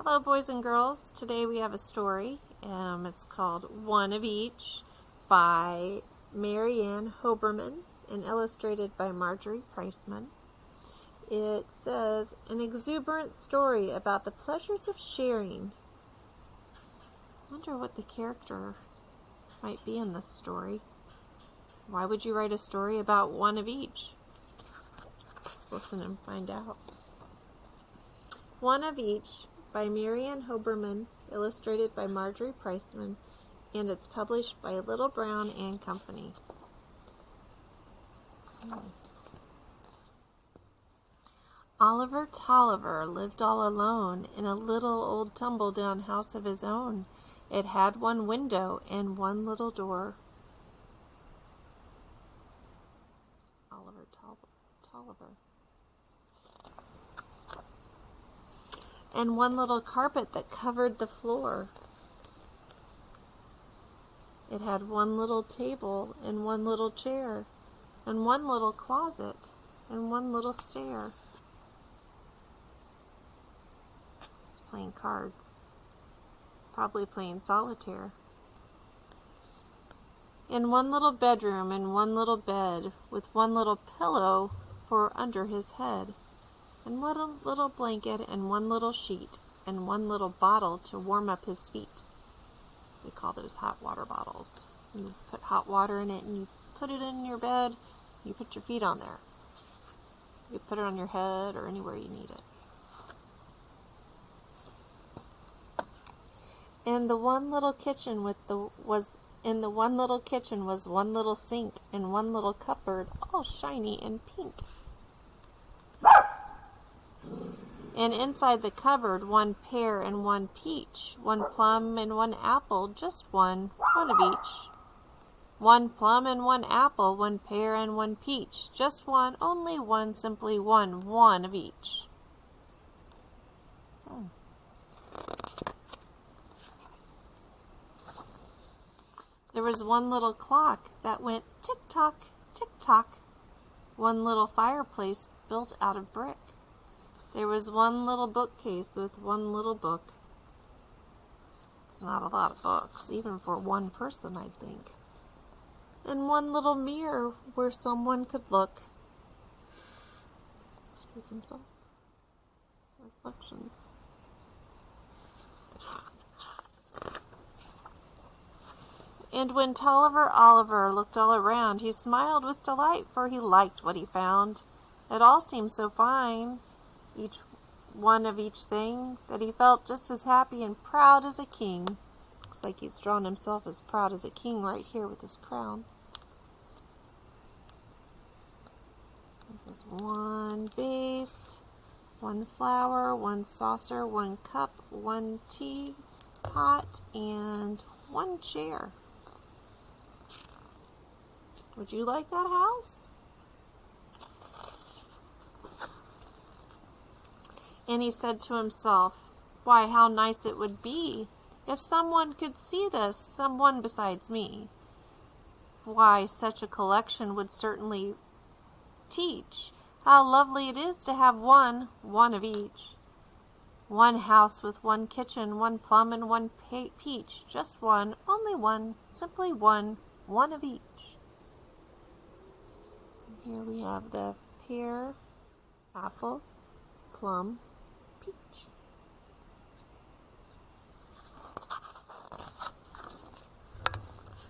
Hello, boys and girls. Today we have a story. It's called One of Each by Mary Ann Hoberman and illustrated by Marjorie Priceman. It says, an exuberant story about the pleasures of sharing. I wonder what the character might be in this story. Why would you write a story about one of each? Let's listen and find out. One of Each by Mary Ann Hoberman, illustrated by Marjorie Priceman, and it's published by Little Brown and Company. Oliver Tolliver lived all alone in a little old tumble-down house of his own. It had one window and one little door. Oliver Tolliver. And one little carpet that covered the floor. It had one little table and one little chair, and one little closet and one little stair. It's playing cards, probably playing solitaire. And one little bedroom and one little bed with one little pillow for under his head. And one little blanket, and one little sheet, and one little bottle to warm up his feet. We call those hot water bottles. You put hot water in it, and you put it in your bed, you put your feet on there. You put it on your head or anywhere you need it. And the one little kitchen was one little sink and one little cupboard, all shiny and pink. And inside the cupboard, one pear and one peach, one plum and one apple, just one of each. One plum and one apple, one pear and one peach, just one, only one, simply one of each. There was one little clock that went tick-tock, tick-tock. One little fireplace built out of brick. There was one little bookcase with one little book. It's not a lot of books, even for one person, I think. And one little mirror where someone could look. See himself. Reflections. And when Oliver looked all around, he smiled with delight, for he liked what he found. It all seemed so fine, each one of each thing, that he felt just as happy and proud as a king. Looks like he's drawn himself as proud as a king right here with his crown. This is one vase, one flower, one saucer, one cup, one teapot, and one chair. Would you like that house? And he said to himself, why, how nice it would be if someone could see this, someone besides me. Why, such a collection would certainly teach how lovely it is to have one of each. One house with one kitchen, one plum and one peach, just one, only one, simply one of each. Here we have the pear, apple, plum, peach.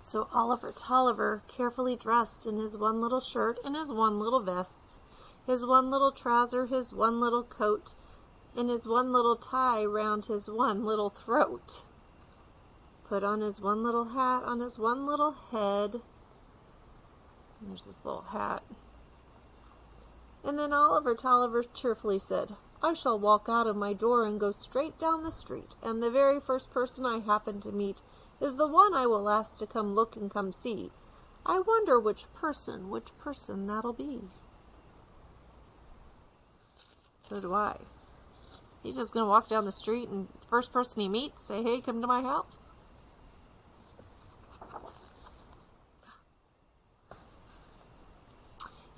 So Oliver Tolliver, carefully dressed in his one little shirt and his one little vest, his one little trouser, his one little coat, and his one little tie round his one little throat, put on his one little hat on his one little head. There's his little hat. And then Oliver Tolliver cheerfully said, I shall walk out of my door and go straight down the street, and the very first person I happen to meet is the one I will ask to come look and come see. I wonder which person that'll be. So do I. He's just going to walk down the street and first person he meets, say, hey, come to my house.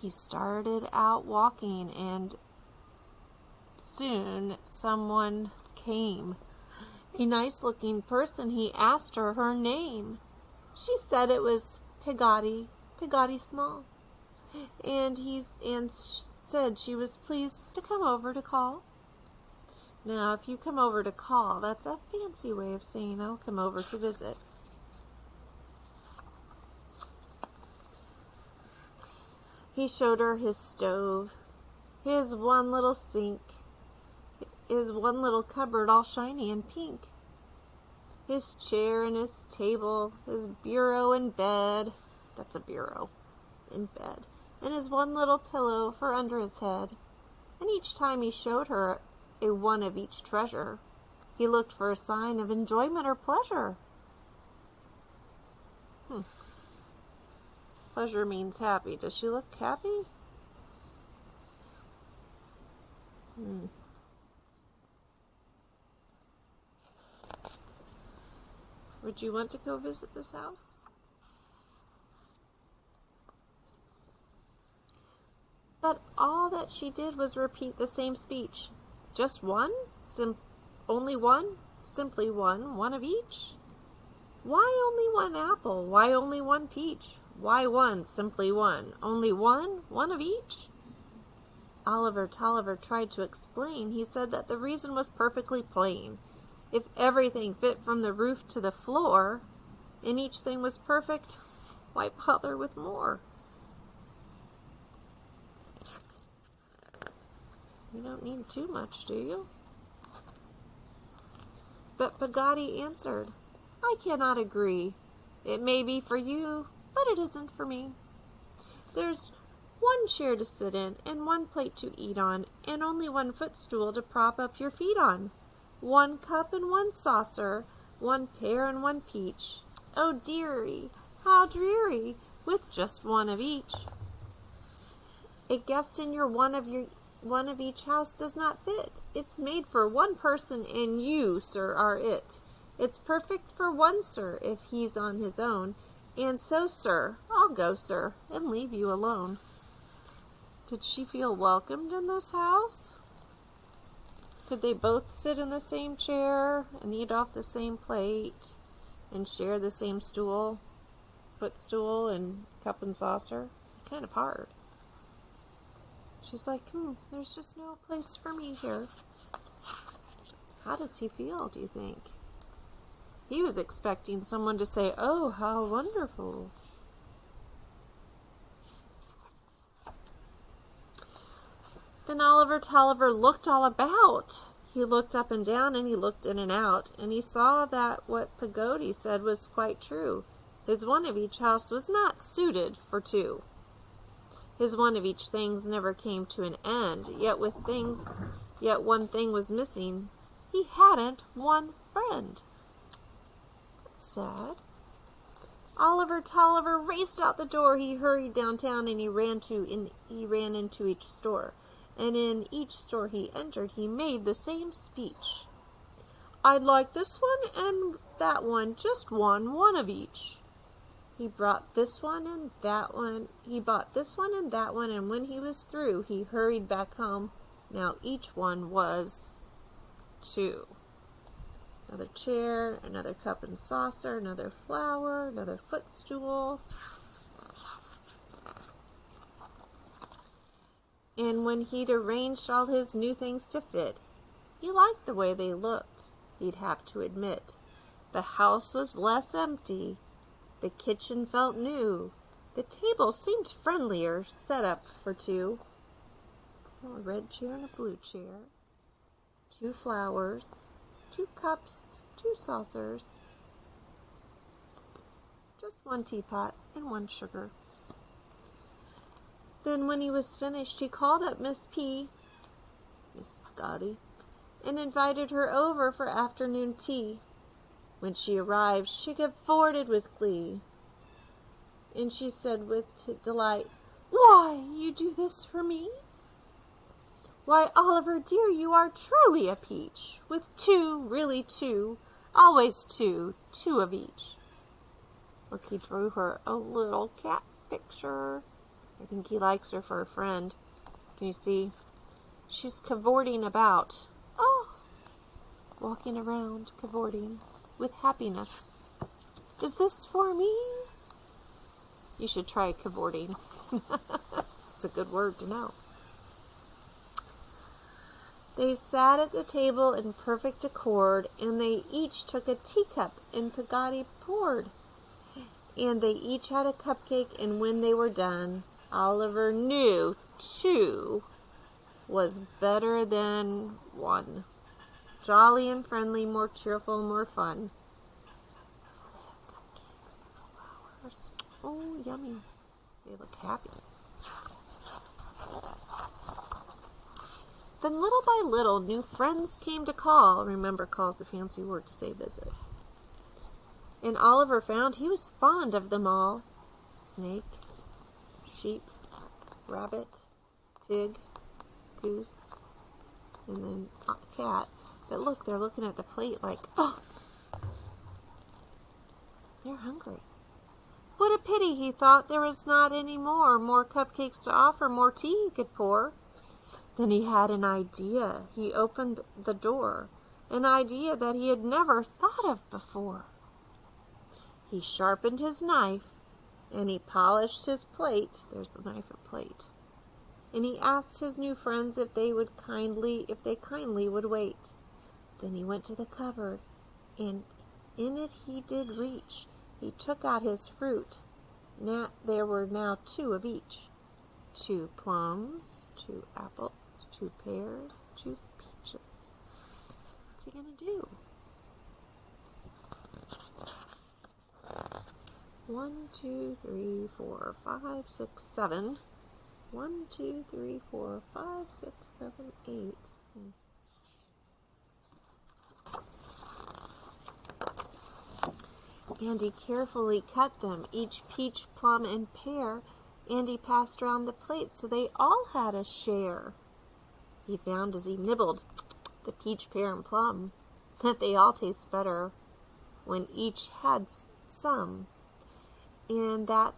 He started out walking, and soon someone came a nice-looking person, he asked her name. She said it was Peggotty Small, and said she was pleased to come over to call. Now, if you come over to call, that's a fancy way of saying I'll come over to visit. He showed her his stove, his one little sink, his one little cupboard all shiny and pink, his chair and his table, his bureau and bed, that's a bureau, in bed, and his one little pillow for under his head. And each time he showed her a one of each treasure, he looked for a sign of enjoyment or pleasure. Pleasure means happy. Does she look happy? Would you want to go visit this house? But all that she did was repeat the same speech. Just one? Only one? Simply one of each? Why only one apple? Why only one peach? Why one? Simply one. Only one of each? Oliver Tolliver tried to explain. He said that the reason was perfectly plain. If everything fit from the roof to the floor, and each thing was perfect, why bother with more? You don't need too much, do you? But Peggotty answered, I cannot agree. It may be for you, but it isn't for me. There's one chair to sit in, and one plate to eat on, and only one footstool to prop up your feet on. One cup and one saucer, one pear and one peach. Oh dearie, how dreary, with just one of each. A guest in your one of each house does not fit. It's made for one person, and you, sir, are it. It's perfect for one, sir, if he's on his own. And so, sir, I'll go, sir, and leave you alone. Did she feel welcomed in this house? Could they both sit in the same chair and eat off the same plate and share the same footstool and cup and saucer? Kind of hard. She's like, there's just no place for me here. How does he feel, do you think? He was expecting someone to say, oh, how wonderful. Then Oliver Tolliver looked all about. He looked up and down, and he looked in and out, and he saw that what Peggotty said was quite true. His one of each house was not suited for two. His one of each things never came to an end, yet one thing was missing. He hadn't one friend. That's sad. Oliver Tolliver raced out the door. He hurried downtown, and he ran into each store. And in each store he entered, he made the same speech. I'd like this one and that one, just one of each. He brought this one and that one. He bought this one and that one, and when he was through, he hurried back home. Now each one was two. Another chair, another cup and saucer, another flower, another footstool. And when he'd arranged all his new things to fit, he liked the way they looked, he'd have to admit. The house was less empty. The kitchen felt new. The table seemed friendlier, set up for two. A red chair and a blue chair. 2 flowers, 2 cups, 2 saucers. Just 1 teapot and 1 sugar. Then when he was finished, he called up Miss Peggotty, and invited her over for afternoon tea. When she arrived, she cavorted with glee, and she said with delight, Why, you do this for me? Why, Oliver, dear, you are truly a peach, with 2, really 2, always 2 of each. Look, he drew her a little cat picture. I think he likes her for a friend. Can you see? She's cavorting about. Oh, walking around, cavorting, with happiness. Is this for me? You should try cavorting. It's a good word to know. They sat at the table in perfect accord, and they each took a teacup, and Pagadi poured. And they each had a cupcake, and when they were done, Oliver knew 2 was better than 1. Jolly and friendly, more cheerful, more fun. Flowers. Oh, yummy. They look happy. Then little by little, new friends came to call. Remember, call's a fancy word to say visit. And Oliver found he was fond of them all. Snake, sheep, rabbit, pig, goose, and then a cat. But look, they're looking at the plate like, oh, they're hungry. What a pity, he thought, there was not any more cupcakes to offer, more tea he could pour. Then he had an idea. He opened the door, an idea that he had never thought of before. He sharpened his knife, and he polished his plate. There's the knife and plate. And he asked his new friends if they kindly would wait. Then he went to the cupboard, and in it he did reach. He took out his fruit. Now there were now 2 of each. 2 plums, 2 apples, 2 pears, 2 peaches. What's he gonna do? 1, 2, 3, 4, 5, 6, 7. 1, 2, 3, 4, 5, 6, 7, 8. And he carefully cut them, each peach, plum, and pear, and he passed around the plate so they all had a share. He found as he nibbled the peach, pear, and plum that they all taste better when each had some, and that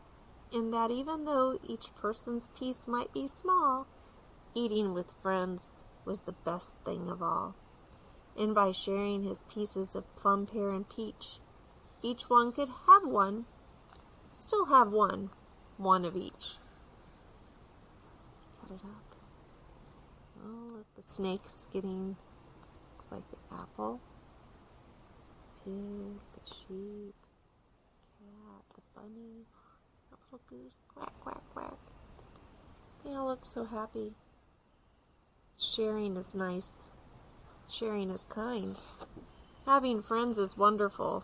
even though each person's piece might be small, eating with friends was the best thing of all. And by sharing his pieces of plum, pear, and peach, each one could have one, still have one of each. Cut it up. Oh, look, the snake's getting, looks like the apple, pig, the sheep, cat, the bunny, the little goose, quack, quack, quack. They all look so happy. Sharing is nice. Sharing is kind. Having friends is wonderful.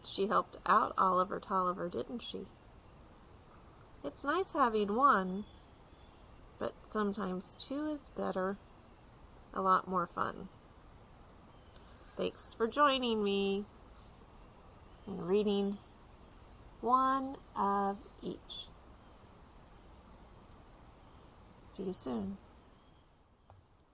She helped out Oliver Tolliver, didn't she? It's nice having one, but sometimes 2 is better. A lot more fun. Thanks for joining me in reading One of Each. See you soon.